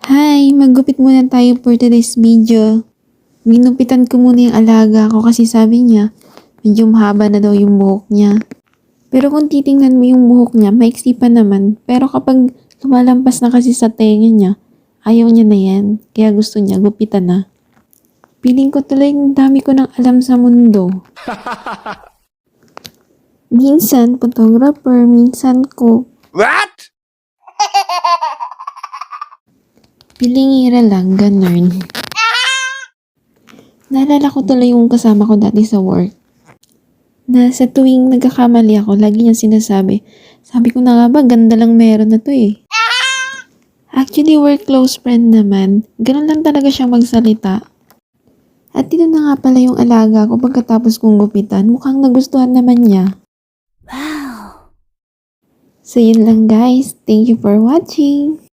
Hi! Maggupit muna tayo for today's video. Ginupitan ko muna yung alaga ko kasi sabi niya, medyo mahaba na daw yung buhok niya. Pero kung titingnan mo yung buhok niya, maiksi pa naman. Pero kapag lumalampas na kasi sa tenga niya, ayaw niya na yan. Kaya gusto niya, gupitan na. Piling ko tuloy ang dami ko nang alam sa mundo. Minsan, photographer, minsan cook. What? Pilingira lang, ganun. Naalala ko tuloy yung kasama ko dati sa work. Na sa tuwing nagkakamali ako, lagi niyang sinasabi. Sabi ko na nga ba, ganda lang meron na to eh. Actually, we're close friend naman. Ganun lang talaga siya magsalita. At dito na nga pala yung alaga ko pagkatapos kong gupitan. Mukhang nagustuhan naman niya. Wow! So yun lang guys. Thank you for watching.